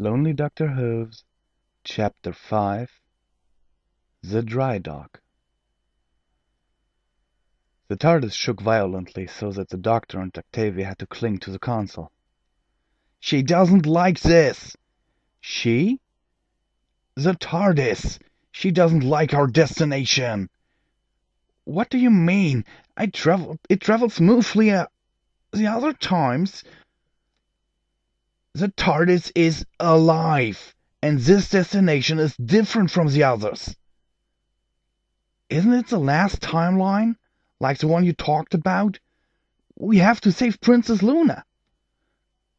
Lonely Doctor Whooves, Chapter 5 The Drydock. The Tardis shook violently so that the Doctor and Octavia had to cling to the console. "She doesn't like this!" "She?" "The Tardis! She doesn't like our destination!" "What do you mean? It traveled smoothly the other times." "The Tardis is alive, and this destination is different from the others." "Isn't it the last timeline, like the one you talked about? We have to save Princess Luna."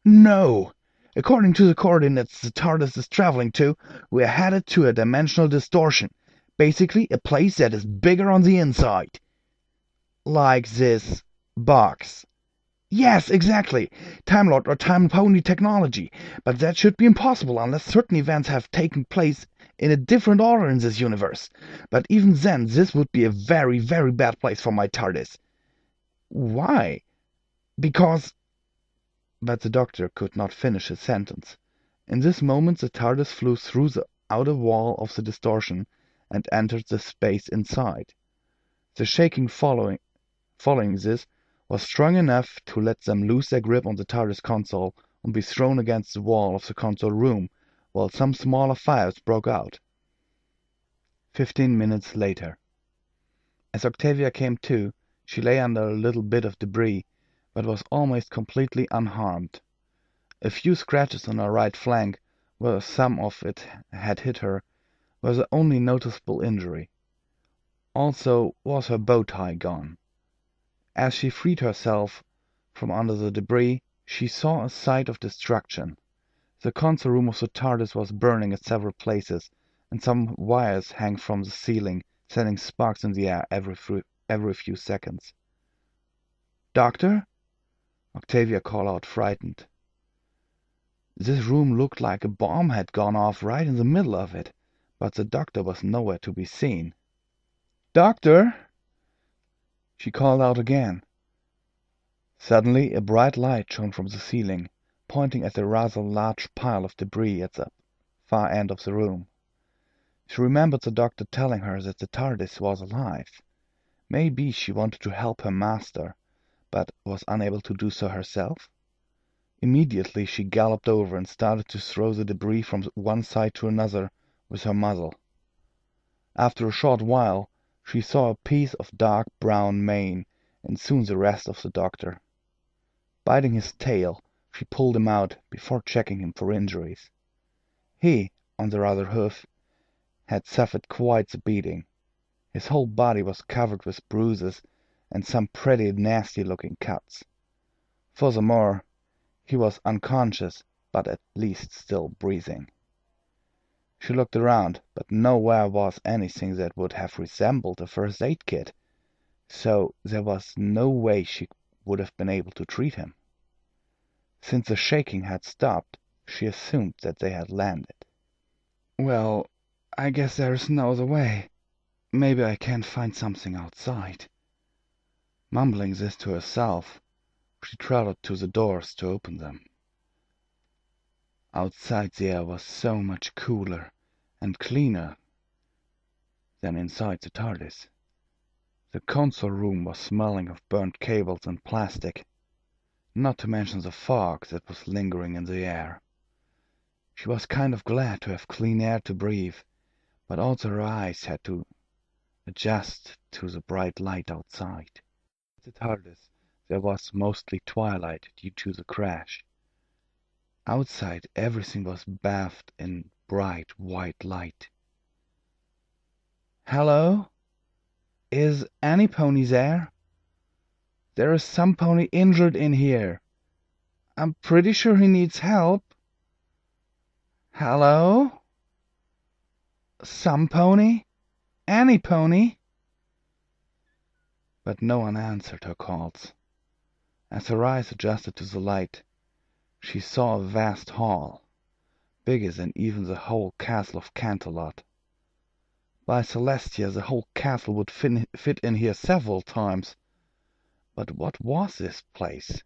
"No. According to the coordinates the Tardis is traveling to, we're headed to a dimensional distortion. Basically, a place that is bigger on the inside." "Like this box?" "Yes, exactly. Time Lord or Time Pony technology. But that should be impossible unless certain events have taken place in a different order in this universe. But even then, this would be a very, very bad place for my Tardis." "Why?" "Because—" But the Doctor could not finish his sentence. In this moment the Tardis flew through the outer wall of the distortion and entered the space inside. The shaking following this was strong enough to let them lose their grip on the Tardis console and be thrown against the wall of the console room, while some smaller fires broke out. 15 minutes later. As Octavia came to, she lay under a little bit of debris, but was almost completely unharmed. A few scratches on her right flank, where some of it had hit her, were the only noticeable injury. Also was her bow tie gone. As she freed herself from under the debris, she saw a sight of destruction. The console room of the Tardis was burning at several places, and some wires hung from the ceiling, sending sparks in the air every few seconds. "Doctor?" Octavia called out, frightened. This room looked like a bomb had gone off right in the middle of it, but the Doctor was nowhere to be seen. "Doctor!" she called out again. Suddenly a bright light shone from the ceiling, pointing at a rather large pile of debris at the far end of the room. She remembered the Doctor telling her that the Tardis was alive. Maybe she wanted to help her master, but was unable to do so herself. Immediately she galloped over and started to throw the debris from one side to another with her muzzle. After a short while she saw a piece of dark brown mane, and soon the rest of the Doctor. Biting his tail, she pulled him out before checking him for injuries. He, on the other hoof, had suffered quite the beating. His whole body was covered with bruises and some pretty nasty-looking cuts. Furthermore, he was unconscious, but at least still breathing. She looked around, but nowhere was anything that would have resembled a first aid kit, so there was no way she would have been able to treat him. Since the shaking had stopped, she assumed that they had landed. "Well, I guess there's no other way. Maybe I can find something outside." Mumbling this to herself, she trotted to the doors to open them. Outside the air was so much cooler and cleaner than inside the Tardis. The console room was smelling of burnt cables and plastic, not to mention the fog that was lingering in the air. She was kind of glad to have clean air to breathe, but also her eyes had to adjust to the bright light outside. At the Tardis there was mostly twilight due to the crash. Outside everything was bathed in bright white light. "Hello? Is any pony there? There is some pony injured in here. I'm pretty sure he needs help. Hello? Some pony? Any pony?" But no one answered her calls. As her eyes adjusted to the light, she saw a vast hall, bigger than even the whole castle of Canterlot. By Celestia, the whole castle would fit in here several times. But what was this place?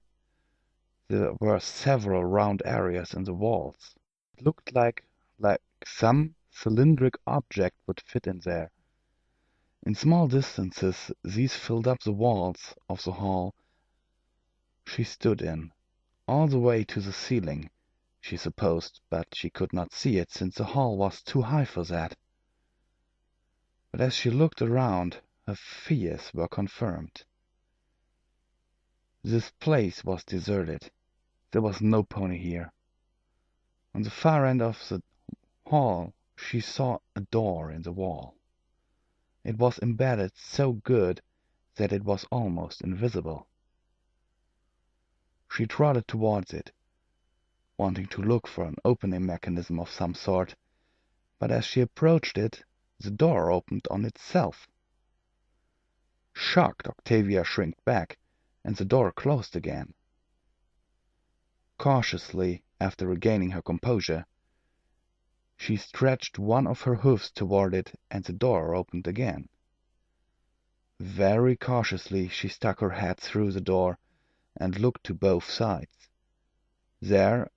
There were several round areas in the walls. It looked like some cylindric object would fit in there. In small distances these filled up the walls of the hall she stood in, all the way to the ceiling, she supposed, but she could not see it, since the hall was too high for that. But as she looked around, her fears were confirmed. This place was deserted. There was no pony here. On the far end of the hall she saw a door in the wall. It was embedded so good that it was almost invisible. She trotted towards it, wanting to look for an opening mechanism of some sort, but as she approached it, the door opened on itself. Shocked, Octavia shrank back, and the door closed again. Cautiously, after regaining her composure, she stretched one of her hoofs toward it, and the door opened again. Very cautiously she stuck her head through the door and looked to both sides. There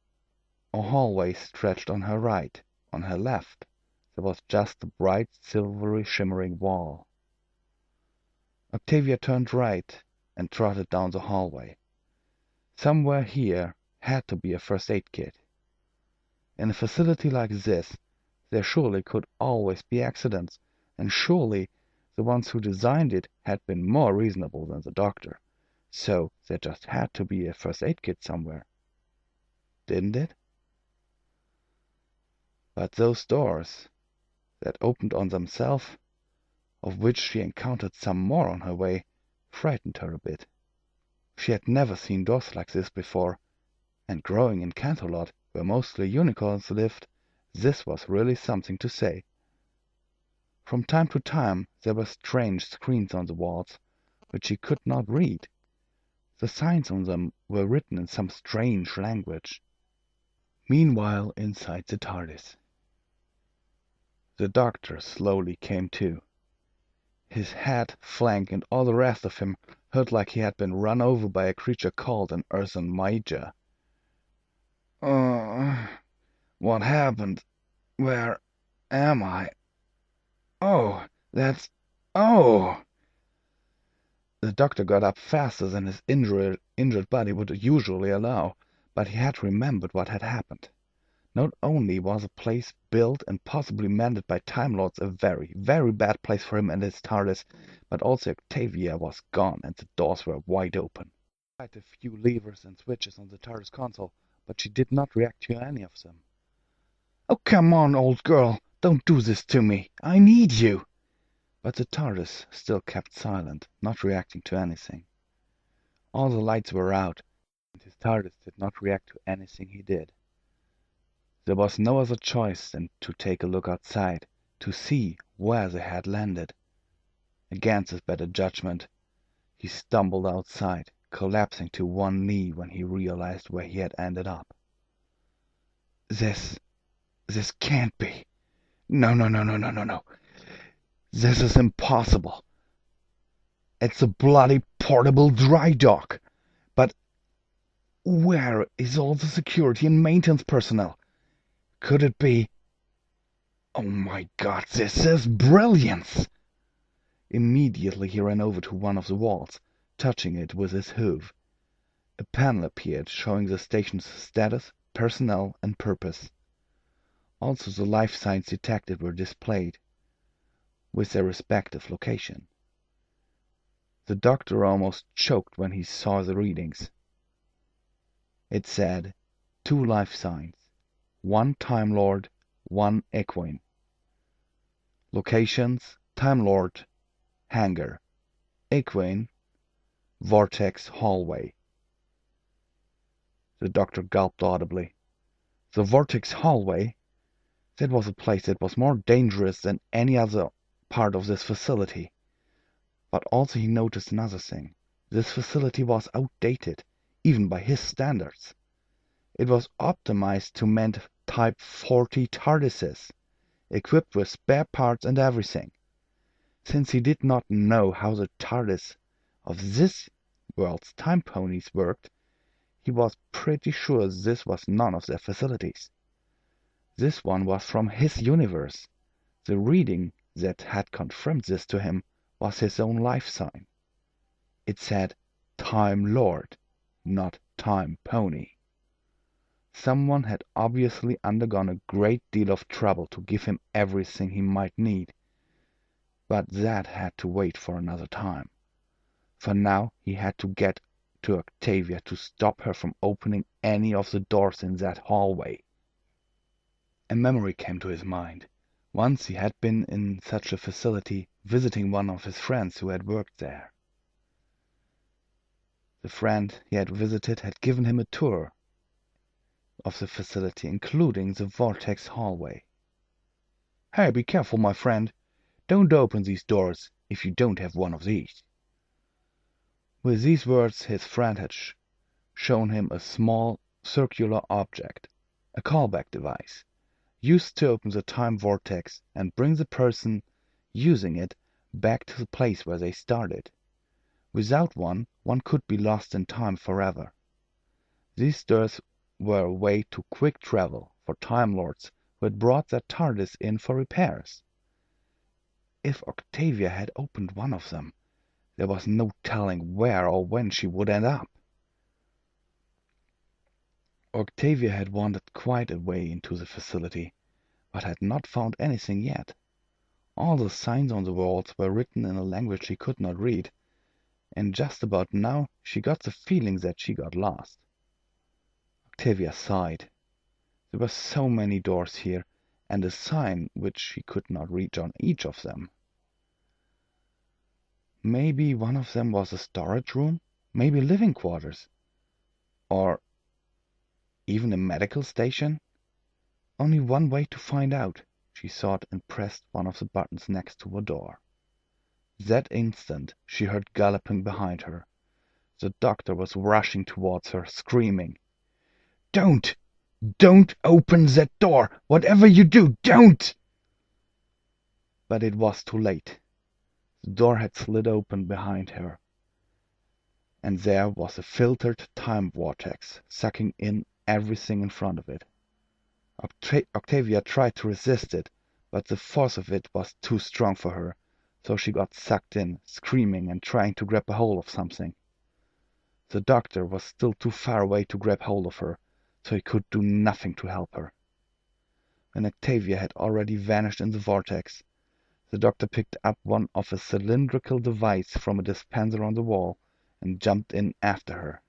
a hallway stretched on her right. On her left there was just a bright, silvery, shimmering wall. Octavia turned right and trotted down the hallway. Somewhere here had to be a first aid kit. In a facility like this, there surely could always be accidents, and surely the ones who designed it had been more reasonable than the doctor. So there just had to be a first aid kit somewhere. Didn't it? But those doors that opened on themselves, of which she encountered some more on her way, frightened her a bit. She had never seen doors like this before, and growing in Canterlot, where mostly unicorns lived, this was really something to say. From time to time there were strange screens on the walls, which she could not read. The signs on them were written in some strange language. Meanwhile, inside the Tardis, the doctor slowly came to. His head, flank, and all the rest of him hurt like he had been run over by a creature called an earthen major. What happened? Where am I? Oh, that's... Oh! The doctor got up faster than his injured body would usually allow, but he had remembered what had happened. Not only was the place built and possibly mended by Time Lords a very, very bad place for him and his Tardis, but also Octavia was gone and the doors were wide open. She tried a few levers and switches on the Tardis console, but she did not react to any of them. "Oh, come on, old girl, don't do this to me. I need you." But the Tardis still kept silent, not reacting to anything. All the lights were out, and his Tardis did not react to anything he did. There was no other choice than to take a look outside, to see where they had landed. Against his better judgment, he stumbled outside, collapsing to one knee when he realized where he had ended up. This can't be. No. This is impossible. It's a bloody portable Drydock. But where is all the security and maintenance personnel? Could it be... Oh my God, this is brilliance! Immediately he ran over to one of the walls, touching it with his hoof. A panel appeared showing the station's status, personnel, and purpose. Also the life signs detected were displayed, with their respective location. The doctor almost choked when he saw the readings. It said 2 life signs, 1 Time Lord, 1 Equine. Locations: Time Lord, hangar. Equine, vortex hallway. The doctor gulped audibly. The vortex hallway? That was a place that was more dangerous than any other part of this facility. But also he noticed another thing. This facility was outdated, even by his standards. It was optimized to mend Type 40 Tardises, equipped with spare parts and everything. Since he did not know how the Tardis of this world's time ponies worked, he was pretty sure this was none of their facilities. This one was from his universe. The reading that had confirmed this to him was his own life sign. It said Time Lord, not Time Pony. Someone had obviously undergone a great deal of trouble to give him everything he might need, but that had to wait for another time. For now he had to get to Octavia to stop her from opening any of the doors in that hallway. A memory came to his mind. Once he had been in such a facility, visiting one of his friends who had worked there. The friend he had visited had given him a tour of the facility, including the vortex hallway. "Hey, be careful, my friend. Don't open these doors if you don't have one of these." With these words his friend had shown him a small circular object, a callback device, used to open the time vortex and bring the person using it back to the place where they started. Without one could be lost in time forever. These doors were a way to quick travel for Time Lords who had brought their Tardis in for repairs. If Octavia had opened one of them, there was no telling where or when she would end up. Octavia had wandered quite a way into the facility, but had not found anything yet. All the signs on the walls were written in a language she could not read, and just about now she got the feeling that she got lost. Octavia sighed. There were so many doors here, and a sign which she could not reach on each of them. Maybe one of them was a storage room, maybe living quarters, or even a medical station. Only one way to find out, she thought, and pressed one of the buttons next to a door. That instant she heard galloping behind her. The doctor was rushing towards her, screaming, "Don't! Don't open that door! Whatever you do, don't!" But it was too late. The door had slid open behind her, and there was a filtered time vortex, sucking in everything in front of it. Octavia tried to resist it, but the force of it was too strong for her, so she got sucked in, screaming and trying to grab a hold of something. The doctor was still too far away to grab hold of her, so he could do nothing to help her. When Octavia had already vanished in the vortex, the doctor picked up one of a cylindrical device from a dispenser on the wall and jumped in after her.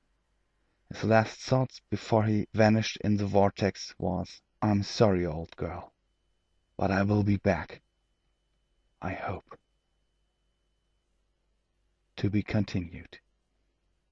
His last thoughts before he vanished in the vortex was, "I'm sorry, old girl, but I will be back. I hope." To be continued.